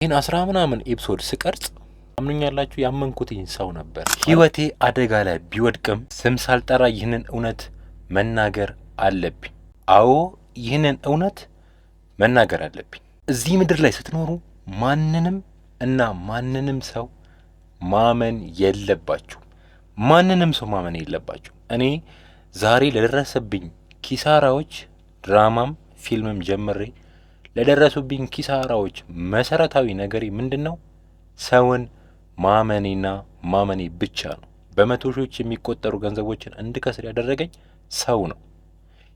ይህን 10 ምናምን ኤፒሶድ ስቀርጽ አምኑኛላችሁ ያመንኩትኝ ሰው ነበር። ህይወቴ አደጋ ላይ ቢወድቅም ስም ሳልጠራ ይህንን እውነት መናገር አለብኝ። አዎ ይህንን እውነት መናገር አለብኝ። እዚህ ምድር ላይ ስትኖሩ ማንንም እና ማንንም ሰው ማመን የለባችሁ። ማንንም ሰው ማመን የለባችሁ። እኔ ዛሬ ለደረሰብኝ ኪሳራዎች ድራማም ፊልምም ጀምሬ ለደረሱብኝ ኪሳራዎች መሰረታዊ ነገሬ ምንድነው? ሰውን ማመኔና ማመኔ ብቻ ነው። በመቶ ሺዎች የሚቆጠሩ ገንዘቦችን እንድከስር ያደረገኝ ሰው ነው።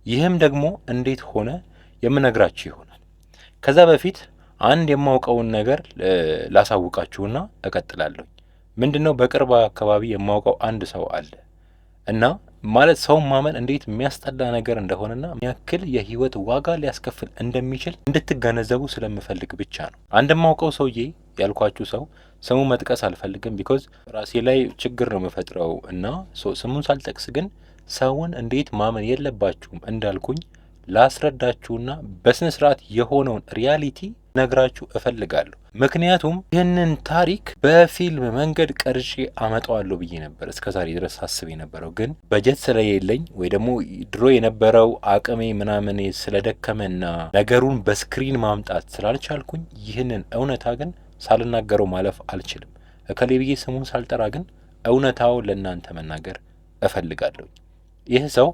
ይህም ደግሞ እንዴት ሆነ የምነግራችሁ ይሆናል። ከዛ በፊት አንድ የማውቀውን ነገር ላሳውቃችሁና እቀጥላለሁ። ምንድነው? በቅርብ አካባቢ የማውቀው አንድ ሰው አለ እና ማለት ሰው ማመን እንዴት የሚያስጠላ ነገር እንደሆነና የሚያክል የህይወት ዋጋ ሊያስከፍል እንደሚችል እንድትገነዘቡ ስለምፈልግ ብቻ ነው። አንድ የማውቀው ሰውዬ ያልኳችሁ ሰው ስሙ መጥቀስ አልፈልግም፣ ቢኮዝ ራሴ ላይ ችግር ነው የምፈጥረው እና ስሙን ሳልጠቅስ ግን ሰውን እንዴት ማመን የለባችሁም እንዳልኩኝ ላስረዳችሁና በስነ ስርዓት የሆነውን ሪያሊቲ ነግራችሁ እፈልጋለሁ። ምክንያቱም ይህንን ታሪክ በፊልም መንገድ ቀርጬ አመጣዋለሁ ብዬ ነበር እስከዛሬ ድረስ ሳስብ የነበረው። ግን በጀት ስለሌለኝ ወይ ደግሞ ድሮ የነበረው አቅሜ ምናምን ስለደከመና ነገሩን በስክሪን ማምጣት ስላልቻልኩኝ ይህንን እውነታ ግን ሳልናገረው ማለፍ አልችልም። እከሌ ብዬ ስሙን ሳልጠራ ግን እውነታው ለእናንተ መናገር እፈልጋለሁ። ይህ ሰው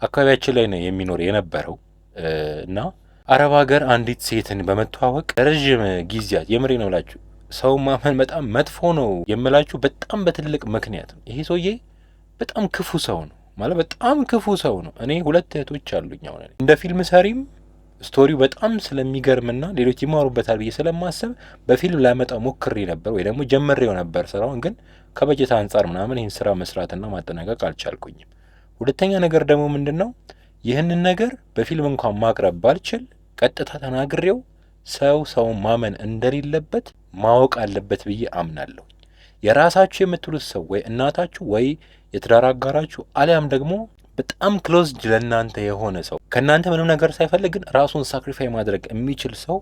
አካባቢያችን ላይ ነው የሚኖር የነበረው እና አረብ ሀገር አንዲት ሴትን በመተዋወቅ ረዥም ጊዜያት የምሬ ነው ላችሁ ሰው ማመን በጣም መጥፎ ነው የምላችሁ በጣም በትልቅ ምክንያት ነው። ይሄ ሰውዬ በጣም ክፉ ሰው ነው ማለት በጣም ክፉ ሰው ነው። እኔ 2 እህቶች አሉኝ። አሁን እንደ ፊልም ሰሪም ስቶሪው በጣም ስለሚገርምና ሌሎች ይማሩበታል ብዬ ስለማስብ በፊልም ላመጣው ሞክሬ ነበር ወይ ደግሞ ጀመሬው ነበር ስራውን። ግን ከበጀት አንጻር ምናምን ይህን ስራ መስራትና ማጠናቀቅ አልቻልኩኝም። ሁለተኛ ነገር ደግሞ ምንድነው? ይህንን ነገር በፊልም እንኳን ማቅረብ ባልችል ቀጥታ ተናግሬው ሰው ማመን እንደሌለበት ማወቅ አለበት ብዬ አምናለሁ። የራሳችሁ የምትሉት ሰው ወይ እናታችሁ ወይ የትዳር አጋራችሁ አሊያም ደግሞ በጣም ክሎዝድ ለእናንተ የሆነ ሰው ከእናንተ ምንም ነገር ሳይፈልግ ግን ራሱን ሳክሪፋይ ማድረግ የሚችል ሰው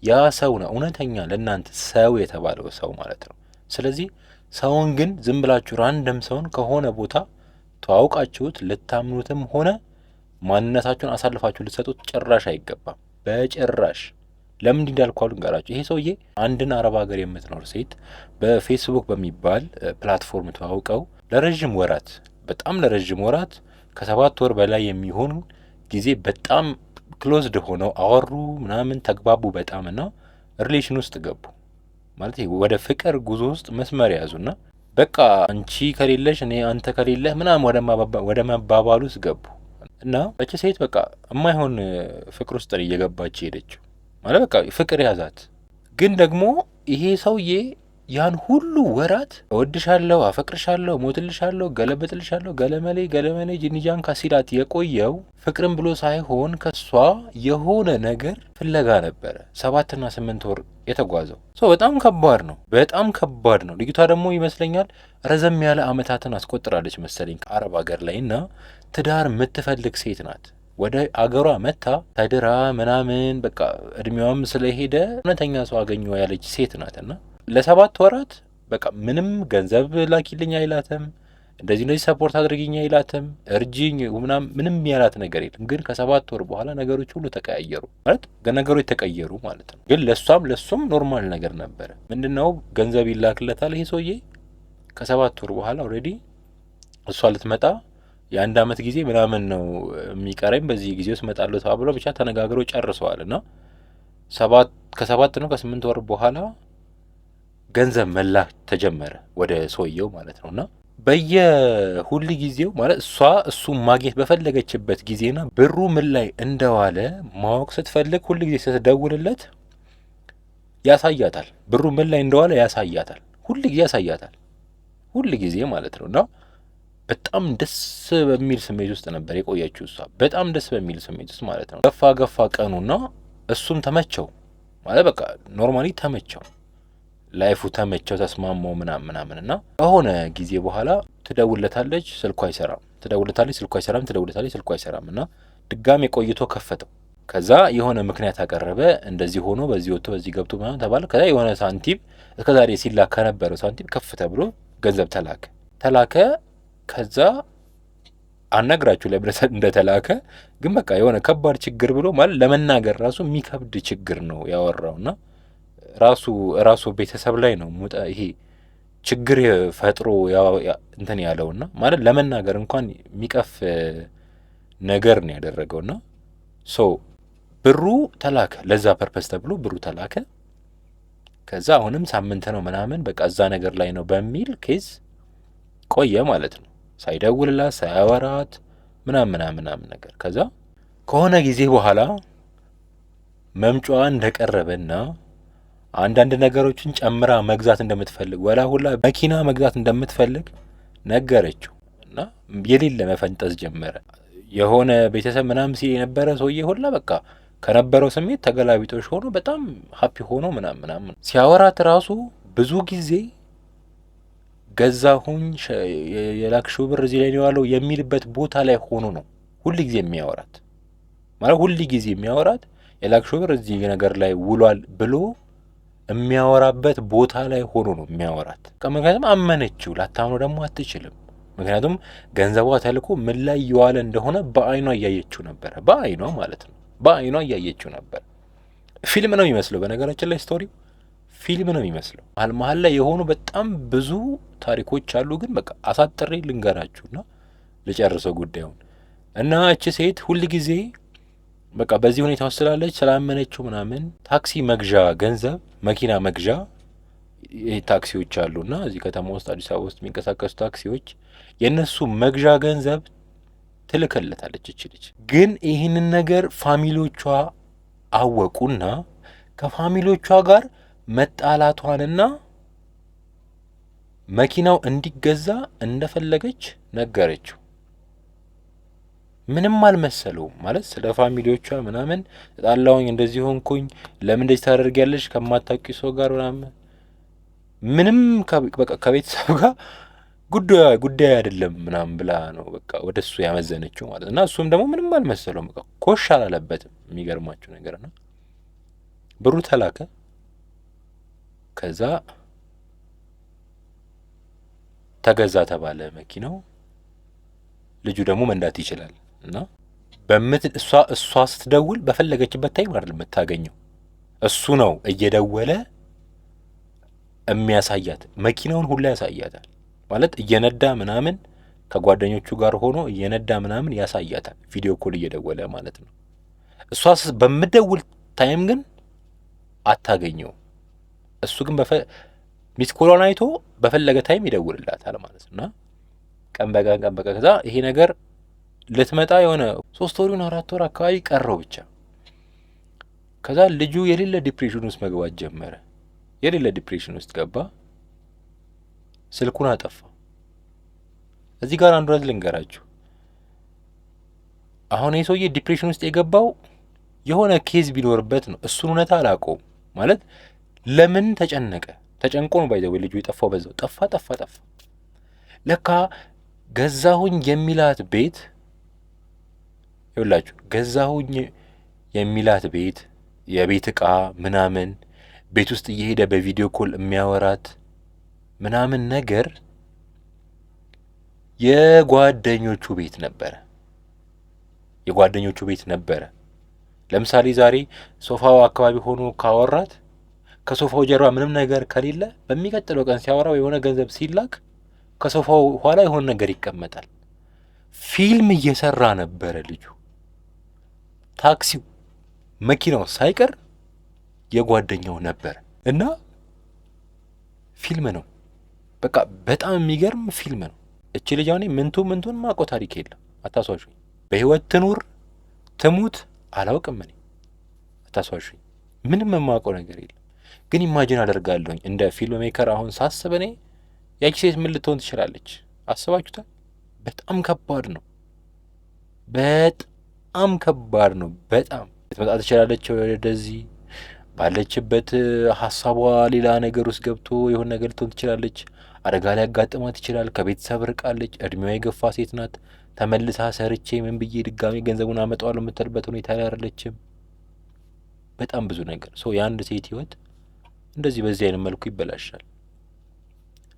ያ ሰው ነው እውነተኛ ለእናንተ ሰው የተባለው ሰው ማለት ነው። ስለዚህ ሰውን ግን ዝም ብላችሁ ራንደም ሰውን ከሆነ ቦታ ተዋውቃችሁት ልታምኑትም ሆነ ማንነታችሁን አሳልፋችሁ ልትሰጡት ጭራሽ አይገባም። በጭራሽ። ለምን እንዳልኩ ልንገራችሁ። ይሄ ሰውዬ አንድን አረብ ሀገር የምትኖር ሴት በፌስቡክ በሚባል ፕላትፎርም ተዋውቀው ለረዥም ወራት በጣም ለረዥም ወራት ከ7 ወር በላይ የሚሆን ጊዜ በጣም ክሎዝድ ሆነው አወሩ ምናምን ተግባቡ በጣምና ሪሌሽን ውስጥ ገቡ። ማለት ወደ ፍቅር ጉዞ ውስጥ መስመር ያዙና በቃ አንቺ ከሌለሽ እኔ አንተ ከሌለህ ምናምን ወደ መባባሉ ውስጥ ገቡ እና እቺ ሴት በቃ የማይሆን ፍቅር ውስጥ ነው እየገባች ሄደችው። ማለት በቃ ፍቅር ያዛት። ግን ደግሞ ይሄ ሰውዬ ያን ሁሉ ወራት እወድሻለሁ፣ አፈቅርሻለሁ፣ ሞትልሻለሁ፣ ገለበጥልሻለሁ፣ ገለመሌ ጂኒጃን ካሲላት የቆየው ፍቅርን ብሎ ሳይሆን ከሷ የሆነ ነገር ፍለጋ ነበረ 7 እና 8 ወር የተጓዘው። በጣም ከባድ ነው፣ በጣም ከባድ ነው። ልጅቷ ደግሞ ይመስለኛል ረዘም ያለ አመታትን አስቆጥራለች መሰለኝ ከአረብ ሀገር ላይ እና ትዳር የምትፈልግ ሴት ናት። ወደ አገሯ መታ ተድራ ምናምን በቃ እድሜዋም ስለሄደ እውነተኛ ሰው አገኘሁ ያለች ሴት ናትና ለ7 ወራት በቃ ምንም ገንዘብ ላኪልኝ አይላትም፣ እንደዚህ ሰፖርት አድርጊኝ አይላትም፣ እርጂኝ ምንም ያላት ነገር የለም። ግን ከ7 ወር በኋላ ነገሮች ሁሉ ተቀያየሩ ማለት ነገሮች ተቀየሩ ማለት ነው። ግን ለሱም ኖርማል ነገር ነበረ። ምንድነው? ገንዘብ ይላክለታል ይሄ ሰውዬ። ከ7 ወር በኋላ ኦልሬዲ እሷ ልትመጣ የ1 አመት ጊዜ ምናምን ነው የሚቀረኝ፣ በዚህ ጊዜ ውስጥ እመጣለሁ ተባብለው ብቻ ተነጋግረው ጨርሰዋልና ከ7 ነው ከ8 ወር በኋላ ገንዘብ መላክ ተጀመረ ወደ ሰውየው ማለት ነውና በየሁሉ ጊዜው ማለት እሱ ማግኘት በፈለገችበት ጊዜና ብሩ ምን ላይ እንደዋለ ማወቅ ስትፈልግ ሁሉ ጊዜ ስትደውልለት ያሳያታል። ብሩ ምን ላይ እንደዋለ ያሳያታል፣ ሁሉ ጊዜ ያሳያታል፣ ሁሉ ጊዜ ማለት ነውና በጣም ደስ በሚል ስሜት ውስጥ ነበር የቆየችው እሷ። በጣም ደስ በሚል ስሜት ውስጥ ማለት ነው። ገፋ ቀኑና እሱም ተመቸው ማለት በቃ ኖርማሊ ተመቸው፣ ላይፉ ተመቸው፣ ተስማማው ምናምን እና ከሆነ ጊዜ በኋላ ትደውልለታለች፣ ስልኳ አይሰራም፣ ትደውልለታለች፣ ስልኳ አይሰራም፣ ትደውልለታለች፣ ስልኳ አይሰራም እና ድጋሜ ቆይቶ ከፈተው። ከዛ የሆነ ምክንያት አቀረበ። እንደዚህ ሆኖ በዚህ ወጥቶ በዚህ ገብቶ ምናምን ተባለ። ከዛ የሆነ ሳንቲም እስከዛሬ ሲላክ ከነበረው ሳንቲም ከፍ ተብሎ ገንዘብ ተላከ። ከዛ አናግራችሁ ላይ ብለሰ እንደተላከ ግን በቃ የሆነ ከባድ ችግር ብሎ ማለት ለመናገር ራሱ የሚከብድ ችግር ነው ያወራውና ራሱ ቤተሰብ ላይ ነው ይሄ ችግር ፈጥሮ እንትን ያለውና ማለት ለመናገር እንኳን የሚቀፍ ነገር ነው ያደረገውና ብሩ ተላከ። ለዛ ፐርፐስ ተብሎ ብሩ ተላከ። ከዛ አሁንም ሳምንት ነው ምናምን በቃ እዛ ነገር ላይ ነው በሚል ኬዝ ቆየ ማለት ነው። ሳይደውልላት ሳያወራት ምናምን ነገር። ከዛ ከሆነ ጊዜ በኋላ መምጫዋ እንደቀረበና አንዳንድ ነገሮችን ጨምራ መግዛት እንደምትፈልግ ሁላ መኪና መግዛት እንደምትፈልግ ነገረችው እና የሌለ መፈንጠዝ ጀመረ። የሆነ ቤተሰብ ምናምን ሲል የነበረ ሰውዬ ሁላ በቃ ከነበረው ስሜት ተገላቢጦሽ ሆኖ በጣም ሀፒ ሆኖ ምናምን ሲያወራት ራሱ ብዙ ጊዜ ገዛሁኝ የላክሽው ብር እዚህ ላይ ነው ያለው የሚልበት ቦታ ላይ ሆኖ ነው ሁሉ ጊዜ የሚያወራት። ማለት ሁሉ ጊዜ የሚያወራት የላክሽው ብር እዚህ ነገር ላይ ውሏል ብሎ የሚያወራበት ቦታ ላይ ሆኖ ነው የሚያወራት። ምክንያቱም አመነችው። ላታምነው ደግሞ አትችልም። ምክንያቱም ገንዘቧ ተልኮ ምን ላይ የዋለ እንደሆነ በአይኗ እያየችው ነበረ። በአይኗ ማለት ነው። በአይኗ እያየችው ነበር። ፊልም ነው የሚመስለው። በነገራችን ላይ ስቶሪው ፊልም ነው የሚመስለው። መሀል ላይ የሆኑ በጣም ብዙ ታሪኮች አሉ። ግን በቃ አሳጥሬ ልንገራችሁና ልጨርሰው ጉዳዩን እና እቺ ሴት ሁል ጊዜ በቃ በዚህ ሁኔታ ውስጥ ስላለች ስላመነችው ምናምን ታክሲ መግዣ ገንዘብ መኪና መግዣ ታክሲዎች አሉና እዚህ ከተማ ውስጥ አዲስ አበባ ውስጥ የሚንቀሳቀሱ ታክሲዎች የነሱ መግዣ ገንዘብ ትልከለታለች እቺ ልጅ። ግን ይህንን ነገር ፋሚሊዎቿ አወቁና ከፋሚሊዎቿ ጋር መጣላቷንና መኪናው እንዲገዛ እንደፈለገች ነገረችው። ምንም አልመሰለውም። ማለት ስለ ፋሚሊዎቿ ምናምን ተጣላሁኝ፣ እንደዚህ ሆንኩኝ፣ ለምን እንደዚህ ታደርጊያለሽ ከማታውቂ ሰው ጋር ምንም በቃ ከቤተሰብ ጋር ጉዳይ አይደለም ምናምን ብላ ነው በቃ ወደሱ ያመዘነችው ማለት እና እሱም ደግሞ ምንም አልመሰለውም። በቃ ኮሽ አላለበትም። የሚገርማችሁ ነገርና ብሩ ተላከ። ከዛ ተገዛ ተባለ መኪናው። ልጁ ደግሞ መንዳት ይችላል እና እሷ ስትደውል በፈለገችበት ታይም አይደለም የምታገኘው። እሱ ነው እየደወለ የሚያሳያት። መኪናውን ሁላ ያሳያታል። ማለት እየነዳ ምናምን ከጓደኞቹ ጋር ሆኖ እየነዳ ምናምን ያሳያታል። ቪዲዮ ኮል እየደወለ ማለት ነው። እሷ በምደውል ታይም ግን አታገኘው። እሱ ግን ሚስ ኮሎን አይቶ በፈለገ ታይም ይደውልላታል ማለት ነው። እና ቀን በቀን ከዛ ይሄ ነገር ልትመጣ የሆነ 3 ወር 4 ወር አካባቢ ቀረው ብቻ። ከዛ ልጁ የሌለ ዲፕሬሽን ውስጥ መግባት ጀመረ። የሌለ ዲፕሬሽን ውስጥ ገባ። ስልኩን አጠፋ። እዚህ ጋር አንድ ነገር ልንገራችሁ። አሁን ይሄ ሰውዬ ዲፕሬሽን ውስጥ የገባው የሆነ ኬዝ ቢኖርበት ነው። እሱን እውነታ አላውቀውም። ማለት ለምን ተጨንቆ ነው ባይዘው ልጁ የጠፋው። በዛው ጠፋ። ለካ ገዛሁኝ የሚላት ቤት ይኸውላችሁ፣ ገዛሁኝ የሚላት ቤት የቤት ዕቃ ምናምን ቤት ውስጥ እየሄደ በቪዲዮ ኮል የሚያወራት ምናምን ነገር የጓደኞቹ ቤት ነበረ። ለምሳሌ ዛሬ ሶፋው አካባቢ ሆኖ ካወራት ከሶፋው ጀርባ ምንም ነገር ከሌለ በሚቀጥለው ቀን ሲያወራው የሆነ ገንዘብ ሲላክ ከሶፋው ኋላ የሆነ ነገር ይቀመጣል። ፊልም እየሰራ ነበረ ልጁ። ታክሲው፣ መኪናው ሳይቀር የጓደኛው ነበር እና ፊልም ነው። በቃ በጣም የሚገርም ፊልም ነው። እቺ ልጅ አሁን ምንቱን ማቆ ታሪክ የለም። አታሷሹኝ። በህይወት ትኑር ትሙት አላውቅም። እኔ አታሷሹኝ። ምንም የማውቀው ነገር የለም። ግን ኢማጂን አደርጋለሁኝ እንደ ፊልም ሜከር አሁን ሳስብ እኔ ያቺ ሴት ምን ልትሆን ትችላለች? አስባችሁታል? በጣም ከባድ ነው። በጣም ከባድ ነው። በጣም ልትመጣ ትችላለች ወደዚህ ባለችበት ሀሳቧ ሌላ ነገር ውስጥ ገብቶ የሆነ ነገር ልትሆን ትችላለች። አደጋ ላይ ያጋጥማት ይችላል። ከቤተሰብ ርቃለች። እድሜዋ የገፋ ሴት ናት። ተመልሳ ሰርቼ ምን ብዬ ድጋሜ ገንዘቡን አመጣዋለሁ የምትልበት ሁኔታ ላይ አይደለችም። በጣም ብዙ ነገር የአንድ ሴት ህይወት እንደዚህ በዚህ አይነት መልኩ ይበላሻል።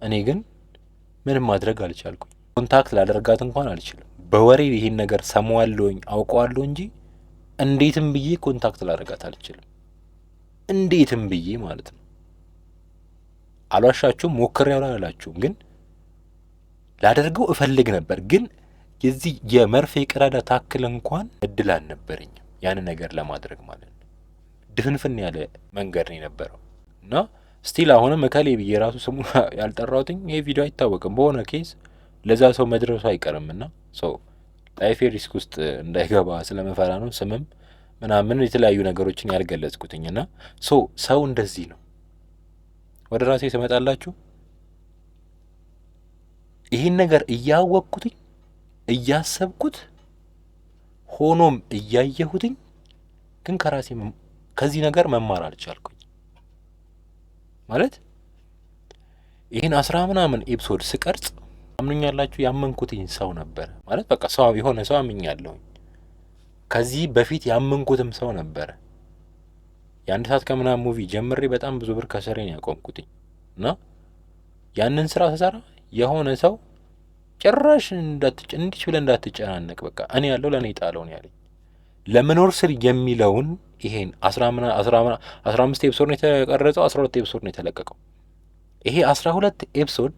እኔ ግን ምንም ማድረግ አልቻልኩኝ። ኮንታክት ላደርጋት እንኳን አልችልም። በወሬ ይሄን ነገር ሰማዋለሁኝ አውቀዋለሁ እንጂ እንዴትም ብዬ ኮንታክት ላደርጋት አልችልም። እንዴትም ብዬ ማለት ነው። አልዋሻችሁም፣ ሞክሬው አላላችሁም፣ ግን ላደርገው እፈልግ ነበር። ግን የዚህ የመርፌ ቀዳዳ ታክል እንኳን እድል አልነበረኝም ያን ነገር ለማድረግ ማለት ነው። ድፍንፍን ያለ መንገድ ነው የነበረው እና ስቲል አሁንም እከሌ ብዬ ራሱ ስሙ ያልጠራሁትኝ ይሄ ቪዲዮ አይታወቅም። በሆነ ኬዝ ለዛ ሰው መድረሱ አይቀርምና ላይፌ ሪስክ ውስጥ እንዳይገባ ስለመፈራ ነው ስምም ምናምን የተለያዩ ነገሮችን ያልገለጽኩትኝና ሰው እንደዚህ ነው። ወደ ራሴ ስመጣላችሁ ይህን ነገር እያወቅኩትኝ እያሰብኩት ሆኖም እያየሁትኝ ግን ከራሴ ከዚህ ነገር መማር አልቻልኩኝ። ማለት ይህን 10 ምናምን ኤፒሶድ ስቀርጽ አምኑኛላችሁ ያመንኩትኝ ሰው ነበር። ማለት በቃ ሰው የሆነ ሰው አምኛለሁኝ። ከዚህ በፊት ያመንኩትም ሰው ነበረ። የአንድ ሰዓት ከምናምን ሙቪ ጀምሬ በጣም ብዙ ብር ከስሬን ያቆምኩትኝ እና ያንን ስራ ስሰራ የሆነ ሰው ጭራሽ እንዲች ብለህ እንዳትጨናነቅ በቃ እኔ ያለው ለእኔ ጣለው ነው ያለኝ። ለመኖር ስል የሚለውን ይሄን 15 ኤፒሶድ ነው የተቀረጸው፣ 12 ኤፒሶድ ነው የተለቀቀው። ይሄ 12 ኤፒሶድ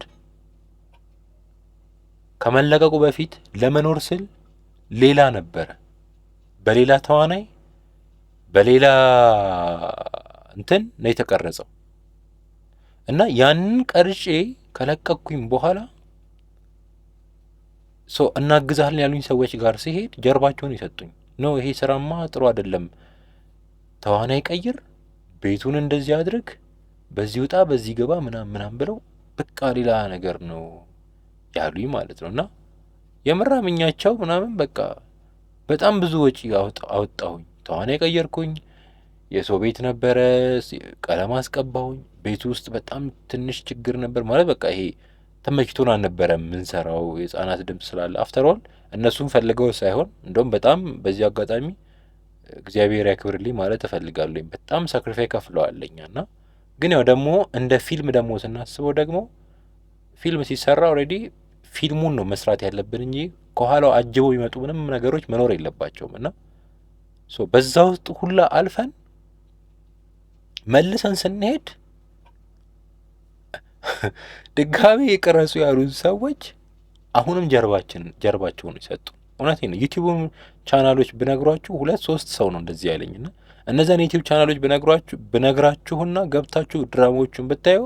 ከመለቀቁ በፊት ለመኖር ስል ሌላ ነበረ፣ በሌላ ተዋናይ በሌላ እንትን ነው የተቀረጸው እና ያንን ቀርጬ ከለቀቅኩኝ በኋላ እናግዛለን ያሉኝ ሰዎች ጋር ሲሄድ ጀርባቸውን ይሰጡኝ ነው። ይሄ ስራማ ጥሩ አይደለም፣ ተዋናይ ቀይር፣ ቤቱን እንደዚህ አድርግ፣ በዚህ ውጣ፣ በዚህ ገባ ምናምን ብለው በቃ ሌላ ነገር ነው ያሉኝ ማለት ነው። እና የምራምኛቸው ምናምን በቃ በጣም ብዙ ወጪ አወጣሁኝ። ተዋናይ ቀየርኩኝ፣ የሰው ቤት ነበረ፣ ቀለም አስቀባሁኝ። ቤቱ ውስጥ በጣም ትንሽ ችግር ነበር ማለት በቃ ይሄ ተመችቶን አልነበረም የምንሰራው፣ የህፃናት ድምፅ ስላለ። አፍተርኦል እነሱም ፈልገው ሳይሆን እንደውም በጣም በዚህ አጋጣሚ እግዚአብሔር ያክብርልኝ ማለት እፈልጋለሁ። በጣም ሳክሪፋይ ከፍለዋለኛ እና ግን ያው ደግሞ እንደ ፊልም ደግሞ ስናስበው ደግሞ ፊልም ሲሰራ ኦልሬዲ ፊልሙን ነው መስራት ያለብን እንጂ ከኋላው አጅበው የሚመጡ ምንም ነገሮች መኖር የለባቸውም። እና በዛ ውስጥ ሁላ አልፈን መልሰን ስንሄድ ድጋሜ የቀረጹ ያሉን ሰዎች አሁንም ጀርባቸውን ይሰጡ። እውነቴን ነው። ዩቲዩብ ቻናሎች ብነግሯችሁ 2-3 ሰው ነው እንደዚህ ያለኝና እነዛን ዩቲዩብ ቻናሎች ብነግራችሁና ገብታችሁ ድራማዎቹን ብታዩ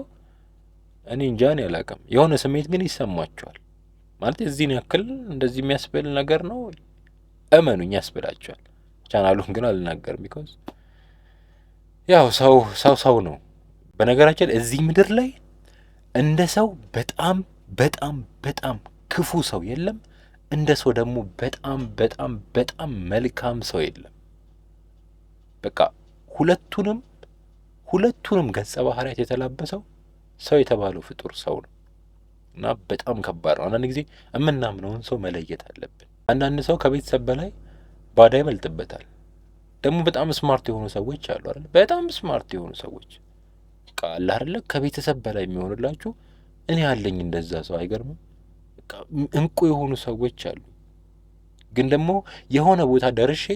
እኔ እንጃ እኔ አላውቅም፣ የሆነ ስሜት ግን ይሰማችኋል። ማለት እዚህን ያክል እንደዚህ የሚያስብል ነገር ነው እመኑኝ ያስብላችኋል። ቻናሉን ግን አልናገርም፣ ቢኮዝ ያው ሰው ነው። በነገራችን እዚህ ምድር ላይ እንደ ሰው በጣም በጣም በጣም ክፉ ሰው የለም፣ እንደ ሰው ደግሞ በጣም በጣም በጣም መልካም ሰው የለም። በቃ ሁለቱንም ገጸ ባህሪያት የተላበሰው ሰው የተባለው ፍጡር ሰው ነው እና በጣም ከባድ ነው። አንዳንድ ጊዜ የምናምነውን ሰው መለየት አለብን። አንዳንድ ሰው ከቤተሰብ በላይ ባዳ ይበልጥበታል። ደግሞ በጣም ስማርት የሆኑ ሰዎች አሉ አይደል? በጣም ስማርት የሆኑ ሰዎች ቃል አይደለ? ከቤተሰብ በላይ የሚሆንላችሁ እኔ ያለኝ እንደዛ ሰው አይገርምም? በቃ እንቁ የሆኑ ሰዎች አሉ። ግን ደግሞ የሆነ ቦታ ደርሼ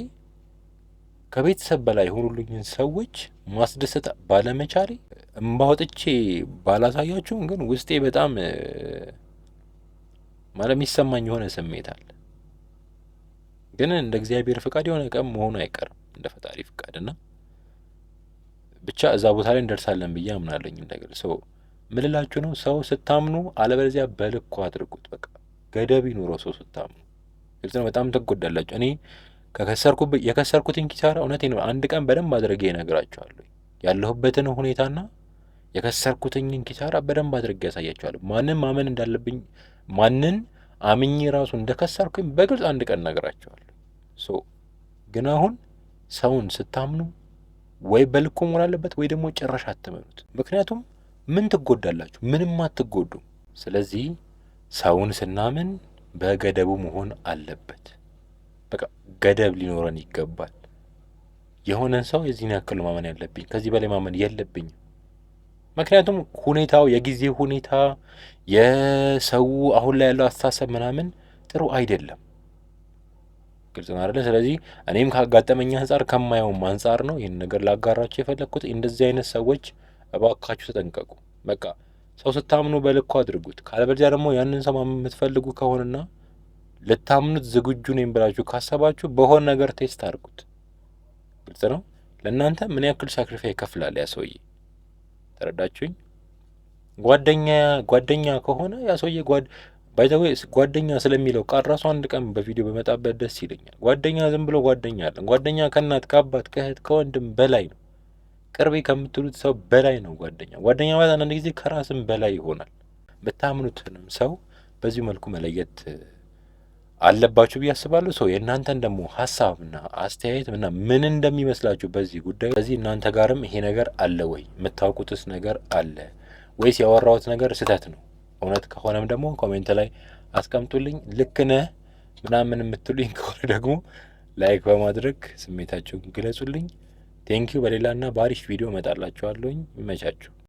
ከቤተሰብ በላይ የሆኑልኝን ሰዎች ማስደሰት ባለመቻሌ እምባ ወጥቼ ባላሳያችሁም ግን ውስጤ በጣም ማለት የሚሰማኝ የሆነ ስሜት አለ። ግን እንደ እግዚአብሔር ፍቃድ የሆነ ቀን መሆኑ አይቀርም፣ እንደ ፈጣሪ ፍቃድና ብቻ እዛ ቦታ ላይ እንደርሳለን ብዬ አምናለኝ። እንደገለ ሰው ምልላችሁ ነው። ሰው ስታምኑ አለበለዚያ በልኩ አድርጉት። በቃ ገደብ ይኑረው ሰው ስታምኑ። ግልጽ ነው። በጣም ትጎዳላችሁ። እኔ የከሰርኩትን ኪሳራ እውነቴን ነው አንድ ቀን በደንብ አድርጌ እነግራችኋለሁ። ያለሁበትን ሁኔታና የከሰርኩትኝን ኪሳራ በደንብ አድርጌ ያሳያችኋለሁ። ማንን ማመን እንዳለብኝ ማንን አምኜ ራሱ እንደከሰርኩኝ በግልጽ አንድ ቀን እነግራችኋለሁ። ግን አሁን ሰውን ስታምኑ ወይ በልኩ መሆን አለበት ወይ ደግሞ ጭራሽ አትመኑት። ምክንያቱም ምን ትጎዳላችሁ? ምንም አትጎዱም። ስለዚህ ሰውን ስናምን በገደቡ መሆን አለበት። በቃ ገደብ ሊኖረን ይገባል። የሆነን ሰው የዚህን ያክል ማመን ያለብኝ፣ ከዚህ በላይ ማመን የለብኝም። ምክንያቱም ሁኔታው፣ የጊዜ ሁኔታ፣ የሰው አሁን ላይ ያለው አስተሳሰብ ምናምን ጥሩ አይደለም። ግልጽ ነው አይደለ? ስለዚህ እኔም ካጋጠመኝ አንጻር ከማየውም አንጻር ነው ይህን ነገር ላጋራችሁ የፈለግኩት። እንደዚህ አይነት ሰዎች እባካችሁ ተጠንቀቁ። በቃ ሰው ስታምኑ በልኩ አድርጉት። ካለበለዚያ ደግሞ ያንን ሰው ማመን የምትፈልጉ ከሆነና ልታምኑት ዝግጁ ነኝ ብላችሁ ካሰባችሁ በሆነ ነገር ቴስት አድርጉት። ግልጽ ነው። ለእናንተ ምን ያክል ሳክሪፋይ ይከፍላል ያ ሰውዬ? ተረዳችሁኝ? ጓደኛ ከሆነ ያ ሰውዬ ባይዘዌ ጓደኛ ስለሚለው ቃል ራሱ አንድ ቀን በቪዲዮ በመጣበት ደስ ይለኛል። ጓደኛ ዝም ብሎ ጓደኛ አለን። ጓደኛ ከእናት ከአባት ከእህት ከወንድም በላይ ነው። ቅርቤ ከምትሉት ሰው በላይ ነው ጓደኛ። ጓደኛ ማለት አንዳንድ ጊዜ ከራስም በላይ ይሆናል። ብታምኑትንም ሰው በዚሁ መልኩ መለየት አለባችሁ ብዬ አስባለሁ። ሰው የእናንተን ደግሞ ሀሳብና አስተያየት እና ምን እንደሚመስላችሁ በዚህ ጉዳይ፣ በዚህ እናንተ ጋርም ይሄ ነገር አለ ወይ? የምታውቁትስ ነገር አለ ወይስ ያወራሁት ነገር ስህተት ነው? እውነት ከሆነም ደግሞ ኮሜንት ላይ አስቀምጡልኝ። ልክ ነህ ምናምን የምትሉኝ ከሆነ ደግሞ ላይክ በማድረግ ስሜታችሁን ግለጹልኝ። ቴንኪዩ። በሌላና በአሪፍ ቪዲዮ እመጣላችኋለሁኝ። ይመቻችሁ።